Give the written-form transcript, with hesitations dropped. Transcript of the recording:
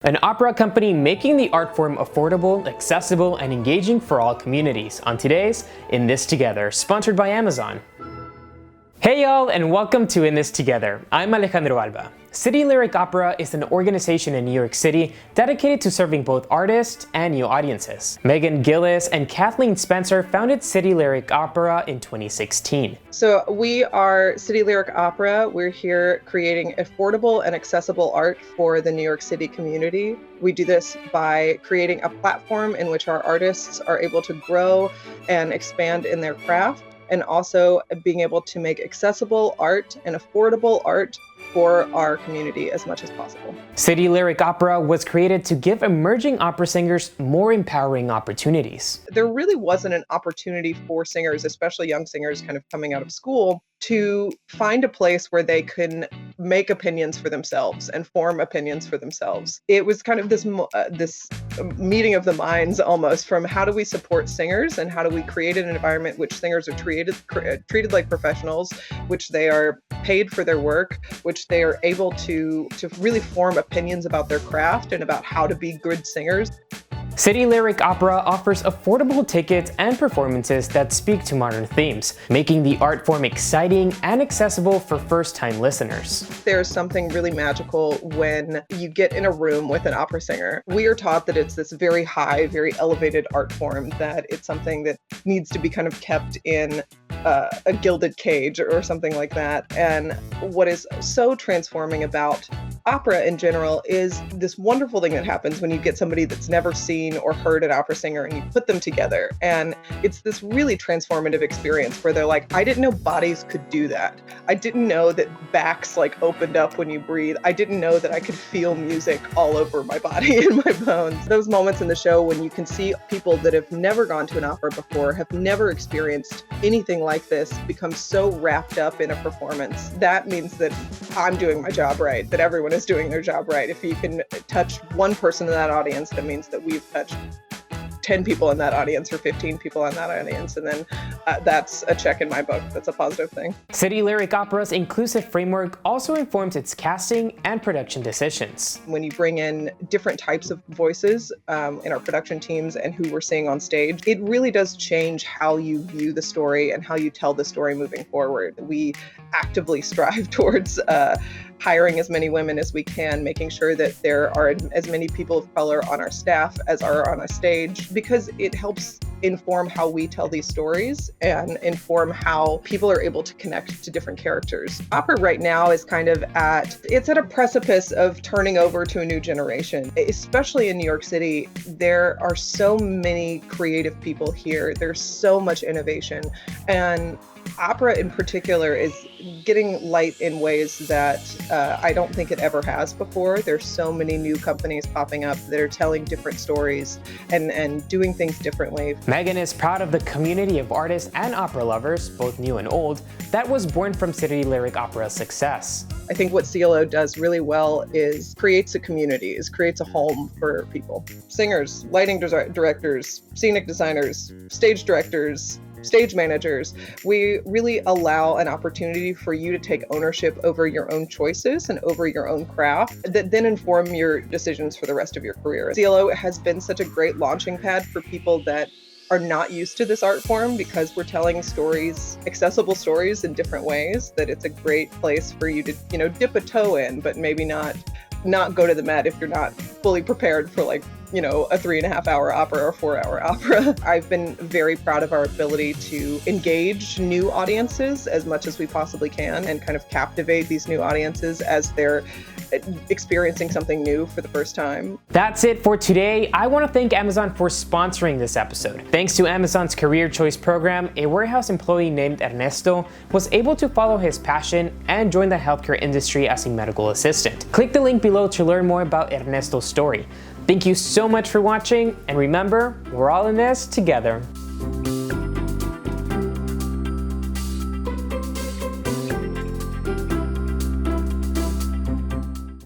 An opera company making the art form affordable, accessible, and engaging for all communities on today's In This Together, sponsored by Amazon. Hey y'all, and welcome to In This Together. I'm Alejandro Alba. City Lyric Opera is an organization in New York City dedicated to serving both artists and new audiences. Megan Gillis and Kathleen Spencer founded City Lyric Opera in 2016. So we are City Lyric Opera. We're here creating affordable and accessible art for the New York City community. We do this by creating a platform in which our artists are able to grow and expand in their craft, and also being able to make accessible art and affordable art for our community as much as possible. City Lyric Opera was created to give emerging opera singers more empowering opportunities. There really wasn't an opportunity for singers, especially young singers kind of coming out of school, to find a place where they can make opinions for themselves and form opinions for themselves. It was kind of this meeting of the minds almost, from how do we support singers and how do we create an environment which singers are treated like professionals, which they are paid for their work, which they are able to really form opinions about their craft and about how to be good singers. City Lyric Opera offers affordable tickets and performances that speak to modern themes, making the art form exciting and accessible for first-time listeners. There's something really magical when you get in a room with an opera singer. We are taught that it's this very high, very elevated art form, that it's something that needs to be kind of kept in a gilded cage or something like that. And what is so transforming about opera in general is this wonderful thing that happens when you get somebody that's never seen or heard an opera singer and you put them together. And it's this really transformative experience where they're like, I didn't know bodies could do that. I didn't know that backs like opened up when you breathe. I didn't know that I could feel music all over my body and my bones. Those moments in the show when you can see people that have never gone to an opera before, have never experienced anything like this, become so wrapped up in a performance. That means that I'm doing my job right, that everyone is doing their job right. If you can touch one person in that audience, that means that we've touched 10 people in that audience or 15 people in that audience, and then that's a check in my book. That's a positive thing. City Lyric Opera's inclusive framework also informs its casting and production decisions. When you bring in different types of voices in our production teams and who we're seeing on stage, it really does change how you view the story and how you tell the story moving forward. We actively strive towards hiring as many women as we can, making sure that there are as many people of color on our staff as are on a stage, because it helps inform how we tell these stories and inform how people are able to connect to different characters. Opera right now is kind of at a precipice of turning over to a new generation. Especially in New York City, there are so many creative people here. There's so much innovation, and opera in particular is getting light in ways that I don't think it ever has before. There's so many new companies popping up that are telling different stories and doing things differently. Megan is proud of the community of artists and opera lovers, both new and old, that was born from City Lyric Opera's success. I think what CLO does really well is creates a community, creates a home for people. Singers, lighting directors, scenic designers, stage directors, stage managers. We really allow an opportunity for you to take ownership over your own choices and over your own craft that then inform your decisions for the rest of your career. CLO has been such a great launching pad for people that are not used to this art form, because we're telling stories, accessible stories in different ways, that it's a great place for you to, dip a toe in, but maybe not go to the Met if you're not fully prepared for a 3.5 hour opera or 4 hour opera. I've been very proud of our ability to engage new audiences as much as we possibly can and kind of captivate these new audiences as they're experiencing something new for the first time. That's it for today. I want to thank Amazon for sponsoring this episode. Thanks to Amazon's Career Choice program, a warehouse employee named Ernesto was able to follow his passion and join the healthcare industry as a medical assistant. Click the link below to learn more about Ernesto's story. Thank you so much for watching, and remember, we're all in this together.